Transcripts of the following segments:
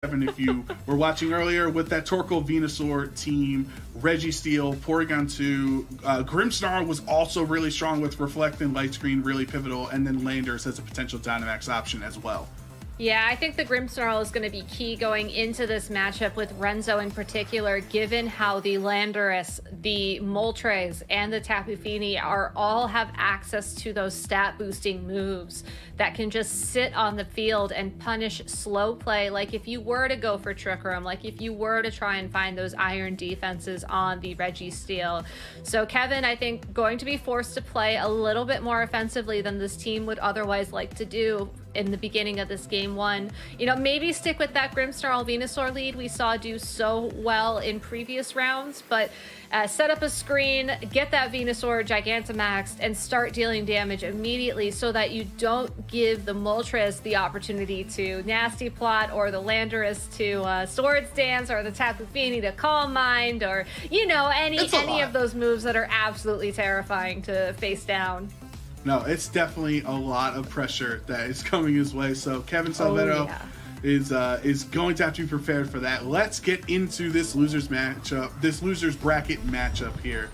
Kevin, if you were watching earlier, with that Torkoal Venusaur team, Registeel, Porygon 2, Grimmsnarl was also really strong with Reflect and Light Screen, really pivotal, and then Landorus as a potential Dynamax option as well. Yeah, I think the Grimmsnarl is going to be key going into this matchup with Renzo in particular, given how the Landorus, the Moltres, and the Tapu Fini all have access to those stat boosting moves that can just sit on the field and punish slow play. Like if you were to go for Trick Room, like if you were to try and find those iron defenses on the Registeel. So Kevin, I think, going to be forced to play a little bit more offensively than this team would otherwise like to do in the beginning of this game one. You know, maybe stick with that Grimmsnarl Venusaur lead we saw do so well in previous rounds, but set up a screen, get that Venusaur Gigantamaxed, and start dealing damage immediately so that you don't give the Moltres the opportunity to Nasty Plot, or the Landorus to Swords Dance, or the Tapu Fini to Calm Mind, or, you know, any of those moves that are absolutely terrifying to face down. No, it's definitely a lot of pressure that is coming his way. So Kevin Salvetto is going to have to be prepared for that. Let's get into this losers matchup, this losers bracket matchup here,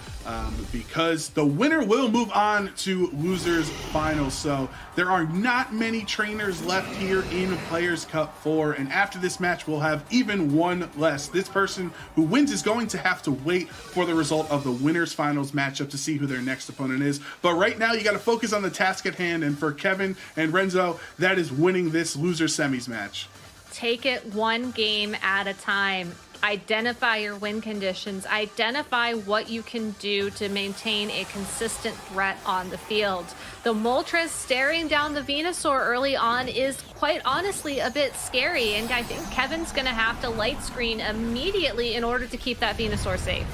because the winner will move on to losers finals. So there are not many trainers left here in Players Cup 4, and after this match we'll have even one less. This person who wins is going to have to wait for the result of the winners finals matchup to see who their next opponent is. But right now you got to focus on the task at hand, and for Kevin and Renzo, that is winning this loser semis match. Take it one game at a time. Identify your win conditions. Identify what you can do to maintain a consistent threat on the field. The Moltres staring down the Venusaur early on is quite honestly a bit scary, and I think Kevin's going to have to light screen immediately in order to keep that Venusaur safe.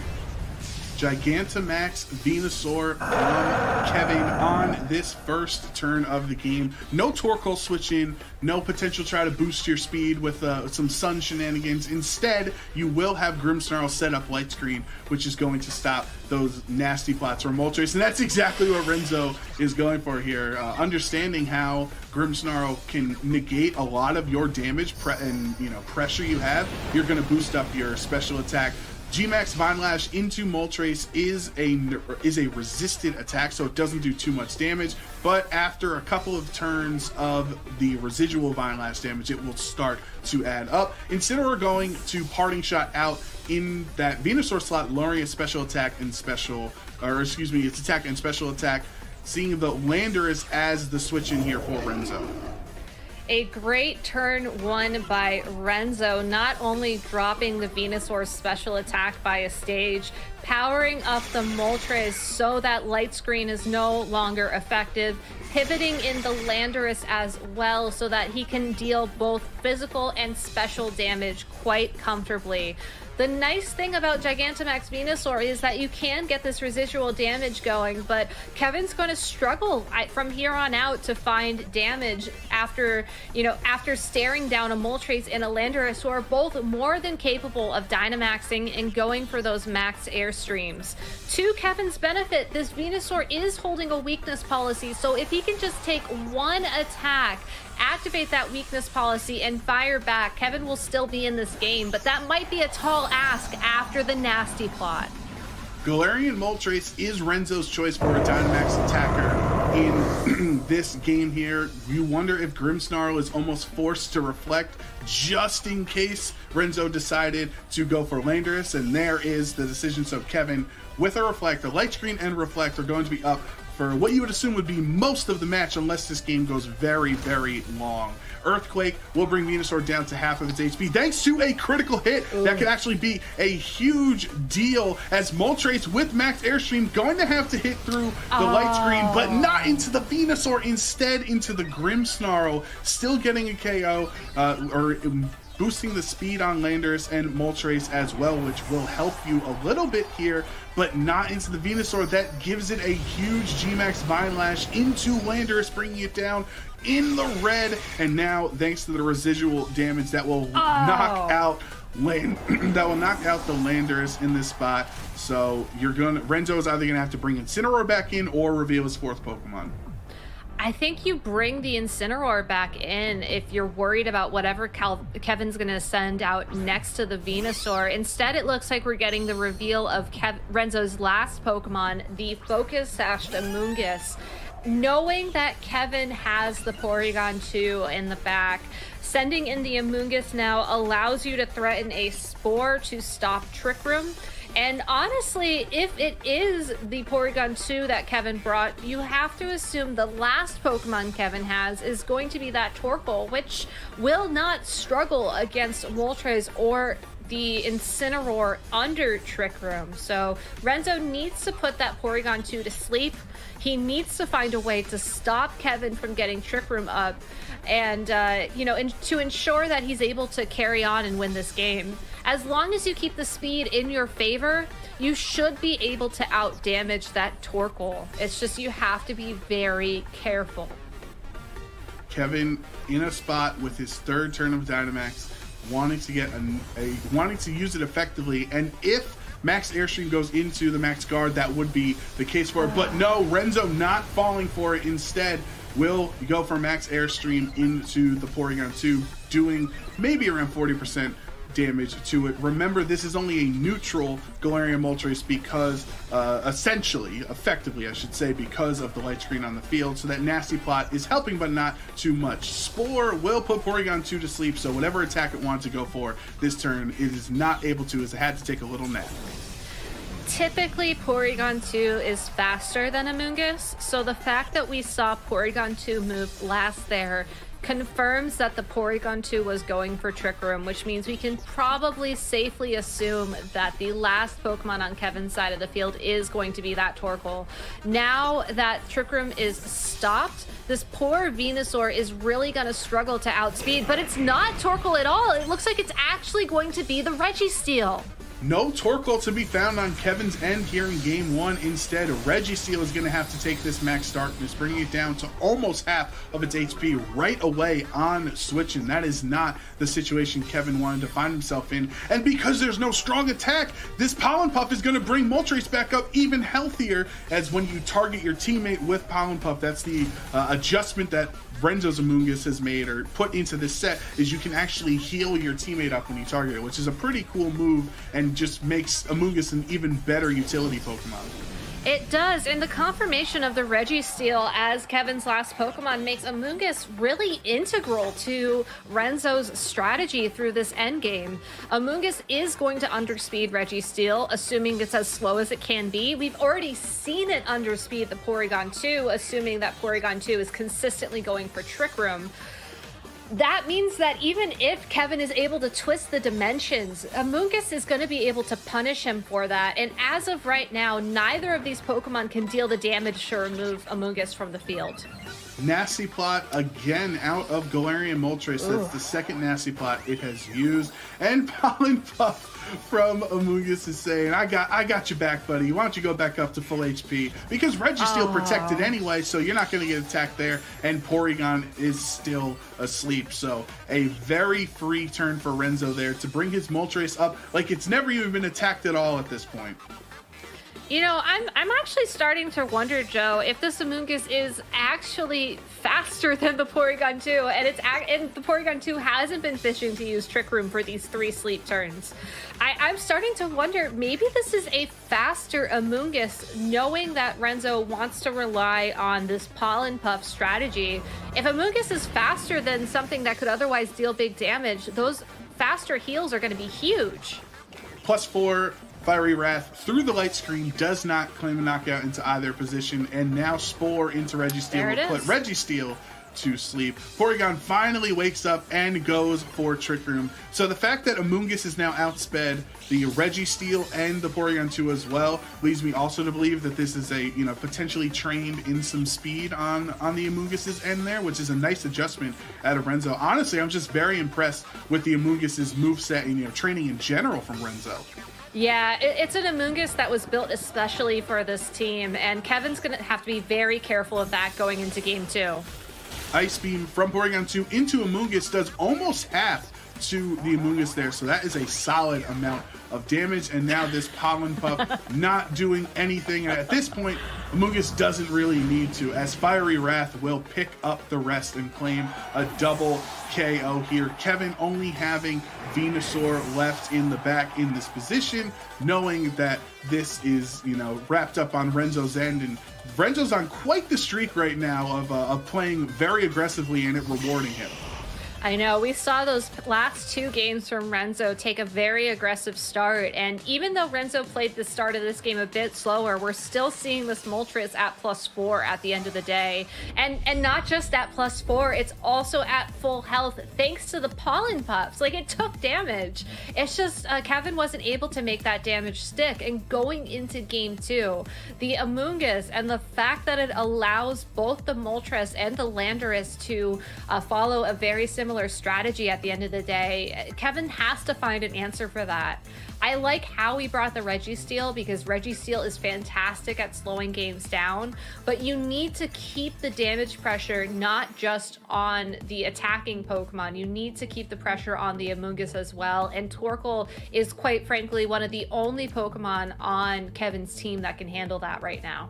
Gigantamax Venusaur from Kevin on this first turn of the game. No Torkoal switch in, no potential try to boost your speed with some Sun shenanigans. Instead, you will have Grimmsnarl set up Light Screen, which is going to stop those nasty plots from Moltres, and that's exactly what Renzo is going for here. Understanding how Grimmsnarl can negate a lot of your damage and pressure you have, you're going to boost up your special attack. G-Max Vine Lash into Moltres is a resisted attack, so it doesn't do too much damage, but after a couple of turns of the residual Vine Lash damage, it will start to add up. Instead, we're going to Parting Shot out in that Venusaur slot, lowering its special attack and its attack and special attack, seeing the Landorus as the switch in here for Renzo. A great turn one by Renzo, not only dropping the Venusaur's special attack by a stage, powering up the Moltres so that Light Screen is no longer effective, pivoting in the Landorus as well so that he can deal both physical and special damage quite comfortably. The nice thing about Gigantamax Venusaur is that you can get this residual damage going, but Kevin's going to struggle from here on out to find damage after staring down a Moltres and a Landorus, who are both more than capable of Dynamaxing and going for those max airstreams. To Kevin's benefit, this Venusaur is holding a weakness policy, so if he can just take one attack, activate that weakness policy, and fire back, Kevin will still be in this game, but that might be a tall ask after the nasty plot. Galarian Moltres is Renzo's choice for a Dynamax attacker in this game here. You wonder if Grimmsnarl is almost forced to reflect just in case Renzo decided to go for Landorus, and there is the decision. So Kevin, with a Reflect, the Light Screen and Reflect are going to be up for what you would assume would be most of the match, unless this game goes very, very long. Earthquake will bring Venusaur down to half of its HP, thanks to a critical hit. That could actually be a huge deal, as Moltres with max airstream going to have to hit through the Light Screen, but not into the Venusaur, instead into the Grimmsnarl, still getting a KO, boosting the speed on Landorus and Moltres as well, which will help you a little bit here, but not into the Venusaur. That gives it a huge G-Max Vine Lash into Landorus, bringing it down in the red, and now thanks to the residual damage that will knock out the Landorus in this spot. So Renzo is either gonna have to bring Incineroar back in or reveal his fourth Pokemon. I think you bring the Incineroar back in if you're worried about whatever Kevin's going to send out next to the Venusaur. Instead, it looks like we're getting the reveal of Renzo's last Pokemon, the Focus-Sashed Amoonguss. Knowing that Kevin has the Porygon 2 in the back, sending in the Amoonguss now allows you to threaten a Spore to stop Trick Room. And honestly, if it is the Porygon 2 that Kevin brought, you have to assume the last Pokemon Kevin has is going to be that Torkoal, which will not struggle against Moltres or the Incineroar under Trick Room. So Renzo needs to put that Porygon 2 to sleep. He needs to find a way to stop Kevin from getting Trick Room up and, to ensure that he's able to carry on and win this game. As long as you keep the speed in your favor, you should be able to out-damage that Torkoal. It's just you have to be very careful. Kevin in a spot with his third turn of Dynamax, wanting to get wanting to use it effectively, and if Max Airstream goes into the Max Guard, that would be the case for it. But no, Renzo not falling for it. Instead, will go for Max Airstream into the Porygon 2, doing maybe around 40% damage to it. Remember, this is only a neutral Galarian Moltres because, effectively, I should say, because of the light screen on the field. So that Nasty Plot is helping, but not too much. Spore will put Porygon 2 to sleep, so whatever attack it wanted to go for this turn, it is not able to, as it had to take a little nap. Typically, Porygon 2 is faster than Amoonguss, so the fact that we saw Porygon 2 move last there confirms that the Porygon 2 was going for Trick Room, which means we can probably safely assume that the last Pokemon on Kevin's side of the field is going to be that Torkoal. Now that Trick Room is stopped, this poor Venusaur is really going to struggle to outspeed, but it's not Torkoal at all. It looks like it's actually going to be the Registeel. No Torkoal to be found on Kevin's end here in Game 1. Instead, Registeel is going to have to take this Max Darkness, bringing it down to almost half of its HP right away on switching. That is not the situation Kevin wanted to find himself in. And because there's no strong attack, this Pollen Puff is going to bring Moltres back up even healthier, as when you target your teammate with Pollen Puff, that's the adjustment that Renzo's Amoonguss has made or put into this set, is you can actually heal your teammate up when you target it, which is a pretty cool move and just makes Amoonguss an even better utility Pokemon. It does, and the confirmation of the Registeel as Kevin's last Pokemon makes Amoonguss really integral to Renzo's strategy through this endgame. Amoonguss is going to underspeed Registeel, assuming it's as slow as it can be. We've already seen it underspeed the Porygon 2, assuming that Porygon 2 is consistently going for Trick Room. That means that even if Kevin is able to twist the dimensions, Amoonguss is going to be able to punish him for that. And as of right now, neither of these Pokemon can deal the damage to remove Amoonguss from the field. Nasty Plot again out of Galarian Moltres. That's the second Nasty Plot it has used. And Pollen Puff from Amoonguss is saying, I got you back, buddy. Why don't you go back up to full HP? Because Registeel protected anyway, so you're not going to get attacked there. And Porygon is still asleep. So a very free turn for Renzo there to bring his Moltres up like it's never even been attacked at all at this point. You know, I'm actually starting to wonder, Joe, if this Amoonguss is actually faster than the Porygon 2, and the Porygon 2 hasn't been fishing to use Trick Room for these 3 sleep turns. I'm starting to wonder, maybe this is a faster Amoonguss, knowing that Renzo wants to rely on this Pollen Puff strategy. If Amoonguss is faster than something that could otherwise deal big damage, those faster heals are going to be huge. +4. Fiery Wrath through the light screen does not claim a knockout into either position, and now Spore into Registeel will put Registeel to sleep. Porygon finally wakes up and goes for Trick Room. So the fact that Amoonguss is now outsped the Registeel and the Porygon 2 as well leads me also to believe that this is a, potentially trained in some speed on the Amoonguss's end there, which is a nice adjustment out of Renzo. Honestly, I'm just very impressed with the Amoonguss's moveset and training in general from Renzo. Yeah, it's an Amoonguss that was built especially for this team, and Kevin's going to have to be very careful of that going into Game 2. Ice Beam from Porygon 2 into Amoonguss does almost half to the Amoonguss there, so that is a solid amount of damage. And now this Pollen Puff not doing anything. And at this point, Amoonguss doesn't really need to, as Fiery Wrath will pick up the rest and claim a double KO here. Kevin only having Venusaur left in the back in this position, knowing that this is, wrapped up on Renzo's end. And Renzo's on quite the streak right now of playing very aggressively and it rewarding him. I know, we saw those last 2 games from Renzo take a very aggressive start, and even though Renzo played the start of this game a bit slower, we're still seeing this Moltres at +4 at the end of the day. And not just at +4, it's also at full health thanks to the Pollen Puffs. Like, it took damage. It's just Kevin wasn't able to make that damage stick, and going into game 2, the Amoonguss and the fact that it allows both the Moltres and the Landorus to follow a very similar strategy at the end of the day, Kevin has to find an answer for that. I like how he brought the Registeel, because Registeel is fantastic at slowing games down, but you need to keep the damage pressure not just on the attacking Pokemon. You need to keep the pressure on the Amoonguss as well, and Torkoal is quite frankly one of the only Pokemon on Kevin's team that can handle that right now.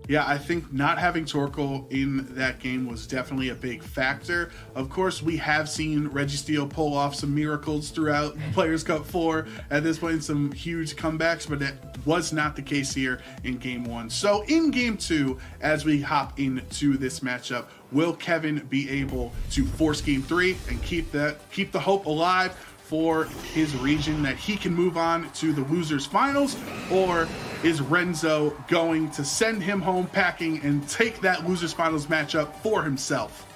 Yeah, I think not having Torkoal in that game was definitely a big factor. Of course, we have seen Registeel pull off some miracles throughout Players' Cup 4 at this point, some huge comebacks, but that was not the case here in Game 1. So in Game 2, as we hop into this matchup, will Kevin be able to force Game 3 and keep the hope alive for his region that he can move on to the losers finals, or is Renzo going to send him home packing and take that losers finals matchup for himself?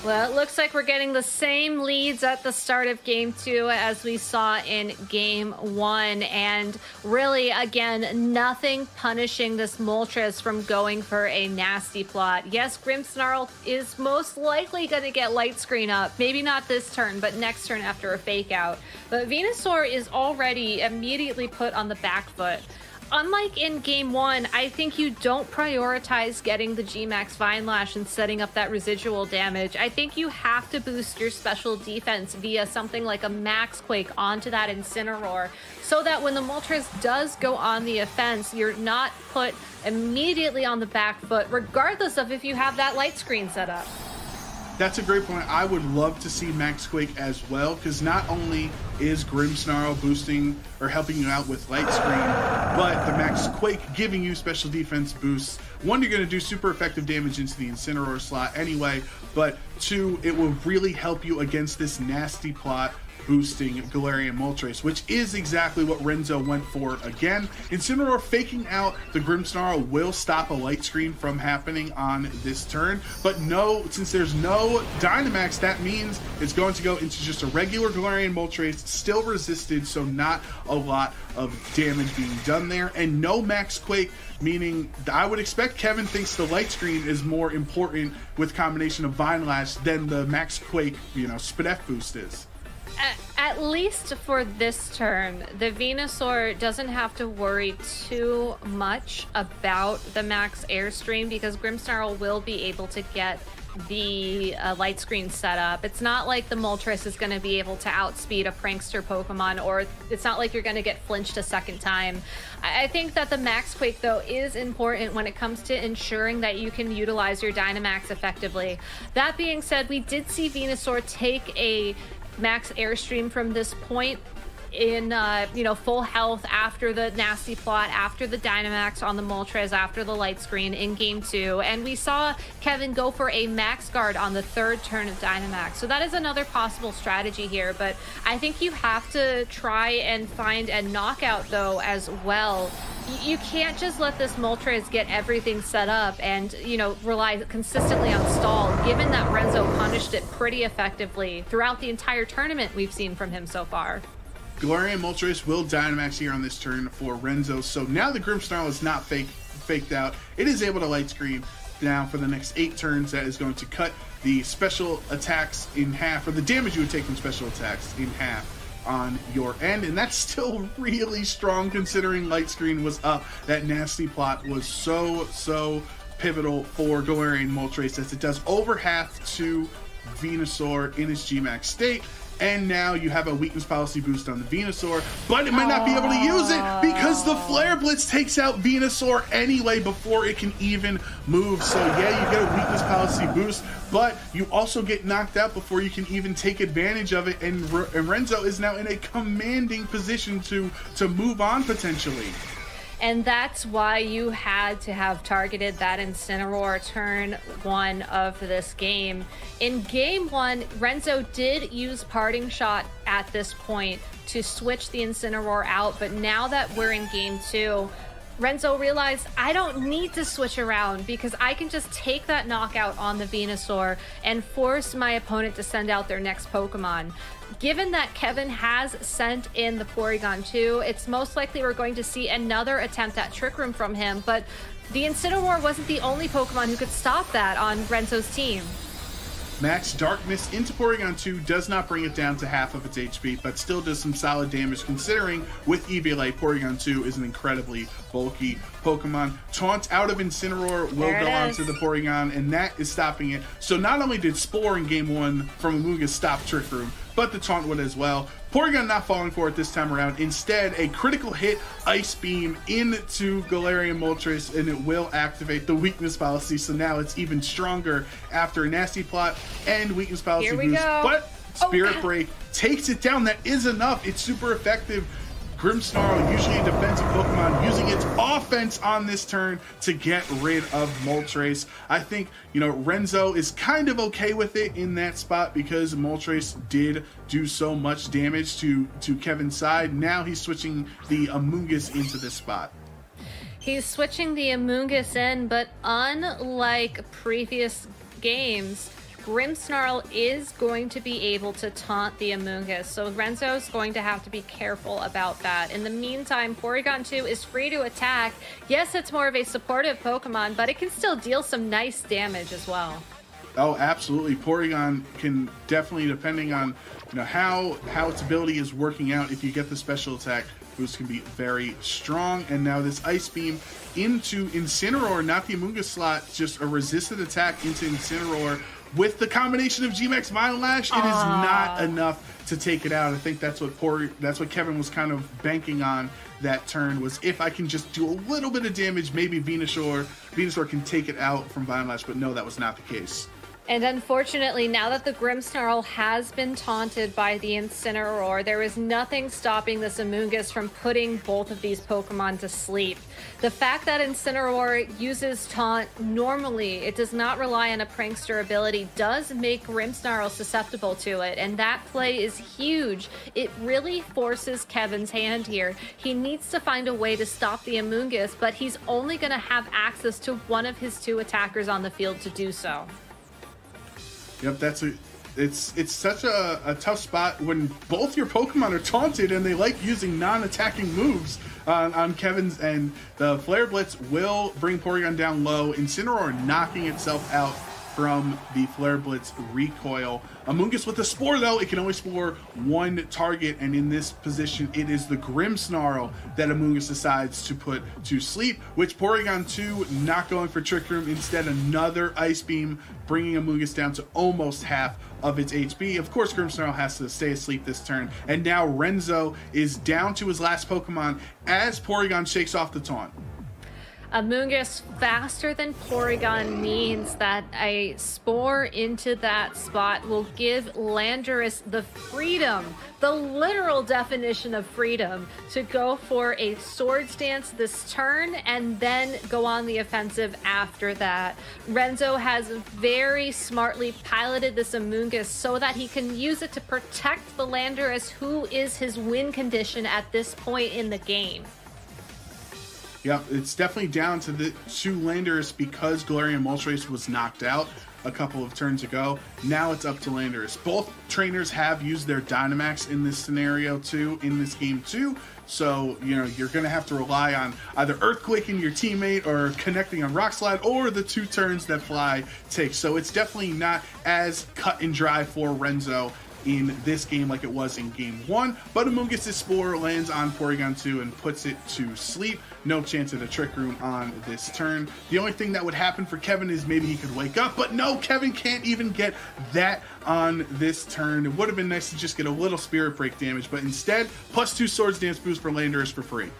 Well, it looks like we're getting the same leads at the start of Game 2 as we saw in Game 1. And really, again, nothing punishing this Moltres from going for a nasty plot. Yes, Grimmsnarl is most likely going to get Light Screen up. Maybe not this turn, but next turn after a Fake Out. But Venusaur is already immediately put on the back foot. Unlike in Game 1, I think you don't prioritize getting the G-Max Vine Lash and setting up that residual damage. I think you have to boost your special defense via something like a Max Quake onto that Incineroar, so that when the Moltres does go on the offense, you're not put immediately on the back foot, regardless of if you have that light screen set up. That's a great point. I would love to see Max Quake as well, because not only is Grimmsnarl boosting or helping you out with Light Screen, but the Max Quake giving you special defense boosts. One, you're going to do super effective damage into the Incineroar slot anyway, but 2, it will really help you against this nasty plot boosting Galarian Moltres, which is exactly what Renzo went for again. Incineroar faking out the Grimmsnarl will stop a Light Screen from happening on this turn, but no, since there's no Dynamax, that means it's going to go into just a regular Galarian Moltres, still resisted, so not a lot of damage being done there, and no Max Quake, meaning I would expect Kevin thinks the Light Screen is more important with combination of Vine Lash than the Max Quake, Spidef boost is. At least for this turn, the Venusaur doesn't have to worry too much about the max airstream, because Grimmsnarl will be able to get the light screen set up. It's not like the Moltres is going to be able to outspeed a prankster Pokemon, or it's not like you're going to get flinched a second time. I think that the Max Quake, though, is important when it comes to ensuring that you can utilize your Dynamax effectively. That being said, we did see Venusaur take a max airstream from this point in full health after the nasty plot, after the Dynamax on the Moltres, after the light screen in Game 2, and we saw Kevin go for a Max Guard on the 3rd turn of Dynamax. So that is another possible strategy here, but I think you have to try and find a knockout though as well. You can't just let this Moltres get everything set up and rely consistently on stall, given that Renzo punished it pretty effectively throughout the entire tournament we've seen from him so far. Galarian Moltres will Dynamax here on this turn for Renzo, so now the Grimmsnarl is not faked out. It is able to Light Screen now for the next 8 turns. That is going to cut the special attacks in half, or the damage you would take from special attacks in half on your end, and that's still really strong considering Light Screen was up. That nasty plot was so pivotal for Galarian Moltres, as it does over half to Venusaur in his G-Max state, and now you have a weakness policy boost on the Venusaur, but it might not be able to use it because the Flare Blitz takes out Venusaur anyway before it can even move. So yeah, you get a weakness policy boost, but you also get knocked out before you can even take advantage of it, and Renzo is now in a commanding position to move on potentially. And that's why you had to have targeted that Incineroar turn 1 of this game. In game 1, Renzo did use Parting Shot at this point to switch the Incineroar out, but now that we're in game 2, Renzo realized I don't need to switch around because I can just take that knockout on the Venusaur and force my opponent to send out their next Pokemon. Given that Kevin has sent in the Porygon 2, it's most likely we're going to see another attempt at Trick Room from him, but the Incineroar wasn't the only Pokemon who could stop that on Renzo's team. Max Darkness into Porygon 2 does not bring it down to half of its HP, but still does some solid damage considering with EVLA, Porygon 2 is an incredibly bulky Pokemon. Taunt out of Incineroar will go onto the Porygon, and that is stopping it. So not only did Spore in Game 1 from Amoonguss stop Trick Room, but the Taunt would as well. Porygon not falling for it this time around. Instead, a critical hit Ice Beam into Galarian Moltres, and it will activate the weakness policy. So now it's even stronger after a Nasty Plot and weakness policy boost. But Spirit Break takes it down. That is enough. It's super effective. Grimmsnarl, usually a defensive Pokemon, using its offense on this turn to get rid of Moltres. I think, Renzo is kind of okay with it in that spot because Moltres did do so much damage to Kevin's side. Now he's switching the Amoonguss into this spot. He's switching the Amoonguss in, but unlike previous games, Grimmsnarl is going to be able to taunt the Amoonguss, so Renzo's going to have to be careful about that. In the meantime, Porygon 2 is free to attack. Yes, it's more of a supportive Pokemon, but it can still deal some nice damage as well. Oh, absolutely. Porygon can definitely, depending on how its ability is working out, if you get the special attack boost, can be very strong. And now this Ice Beam into Incineroar, not the Amoonguss slot, just a resisted attack into Incineroar. With the combination of G-Max Mind Lash, it is not enough to take it out. I think that's what Kevin was kind of banking on that turn, was if I can just do a little bit of damage, maybe Venusaur can take it out from Mind Lash, but no, that was not the case. And unfortunately, now that the Grimmsnarl has been taunted by the Incineroar, there is nothing stopping this Amoonguss from putting both of these Pokemon to sleep. The fact that Incineroar uses Taunt normally, it does not rely on a Prankster ability, does make Grimmsnarl susceptible to it, and that play is huge. It really forces Kevin's hand here. He needs to find a way to stop the Amoonguss, but he's only going to have access to one of his 2 attackers on the field to do so. Yep, it's such a tough spot when both your Pokemon are taunted and they like using non-attacking moves on Kevin's end. The Flare Blitz will bring Porygon down low. Incineroar knocking itself out from the Flare Blitz recoil. Amoonguss with the Spore, though, it can only spore one target, and in this position, it is the Grimmsnarl that Amoonguss decides to put to sleep, which Porygon 2 not going for Trick Room, instead another Ice Beam, bringing Amoonguss down to almost half of its HP. Of course, Grimmsnarl has to stay asleep this turn, and now Renzo is down to his last Pokemon as Porygon shakes off the taunt. Amoonguss faster than Porygon means that a Spore into that spot will give Landorus the freedom, the literal definition of freedom, to go for a Swords Dance this turn and then go on the offensive after that. Renzo has very smartly piloted this Amoonguss so that he can use it to protect the Landorus, who is his win condition at this point in the game. Yeah, it's definitely down to Landorus because Galarian Moltres was knocked out a couple of turns ago. Now it's up to Landorus. Both trainers have used their Dynamax in this scenario too, in this game too. So, you're going to have to rely on either Earthquaking your teammate or connecting on Rock Slide, or the 2 turns that Fly takes. So it's definitely not as cut and dry for Renzo in this game like it was in game 1, but Amoonguss' Spore lands on Porygon 2 and puts it to sleep. No chance of the Trick Room on this turn. The only thing that would happen for Kevin is maybe he could wake up, but no, Kevin can't even get that on this turn. It would have been nice to just get a little Spirit Break damage, but instead, +2 Swords Dance boost for Landorus for free.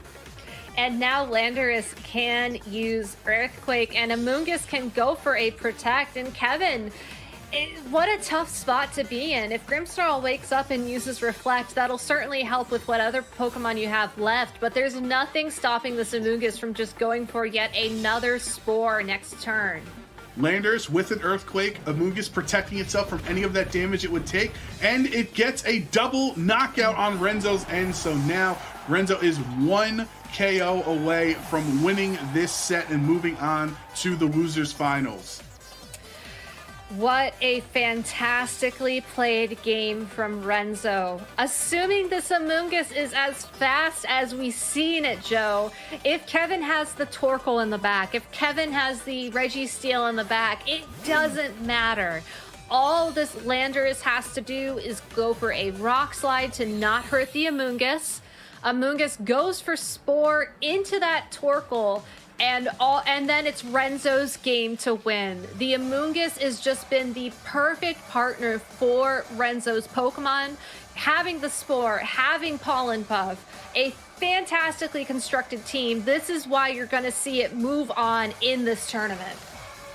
And now Landorus can use Earthquake, and Amoonguss can go for a Protect. And Kevin, what a tough spot to be in. If Grimmsnarl wakes up and uses Reflect, that'll certainly help with what other Pokemon you have left, but there's nothing stopping this Amoonguss from just going for yet another Spore next turn. Landorus with an Earthquake, Amoonguss protecting itself from any of that damage it would take, and it gets a double knockout on Renzo's end, so now Renzo is 1 KO away from winning this set and moving on to the losers finals. What a fantastically played game from Renzo. Assuming this Amoonguss is as fast as we've seen it, Joe, if Kevin has the Torkoal in the back, if Kevin has the Registeel in the back, it doesn't matter. All this Landorus has to do is go for a Rock Slide to not hurt the Amoonguss. Amoonguss goes for Spore into that Torkoal, and then it's Renzo's game to win. The Amoonguss has just been the perfect partner for Renzo's Pokemon. Having the Spore, having Pollen Puff, a fantastically constructed team. This is why you're going to see it move on in this tournament.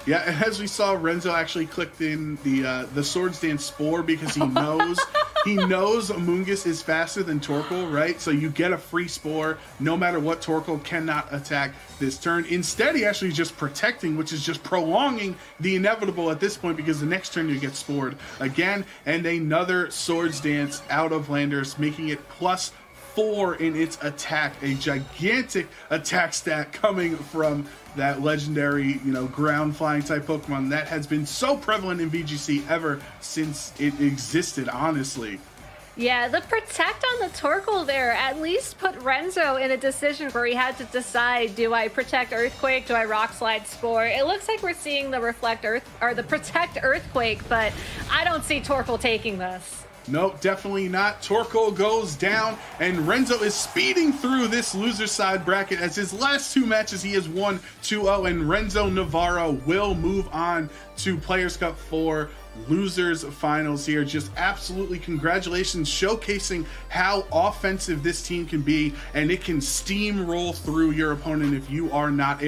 Yeah, and as we saw, Renzo actually clicked in the Swords Dance Spore because he knows Amoonguss is faster than Torkoal, right? So you get a free Spore no matter what. Torkoal cannot attack this turn. Instead, he actually just protecting, which is just prolonging the inevitable at this point, because the next turn you get Spored again, and another Swords Dance out of Landorus, making it +4 in its attack. A gigantic attack stat coming from that legendary, ground flying type Pokemon that has been so prevalent in VGC ever since it existed, honestly. Yeah, the Protect on the Torkoal there at least put Renzo in a decision where he had to decide, do I Protect Earthquake, do I Rock Slide Spore? It looks like we're seeing the Protect Earthquake, but I don't see Torkoal taking this. Nope, definitely not. Torkoal goes down, and Renzo is speeding through this loser side bracket as his last 2 matches he has won 2-0, and Renzo Navarro will move on to Players Cup 4 losers finals here. Just absolutely congratulations, showcasing how offensive this team can be, and it can steamroll through your opponent if you are not able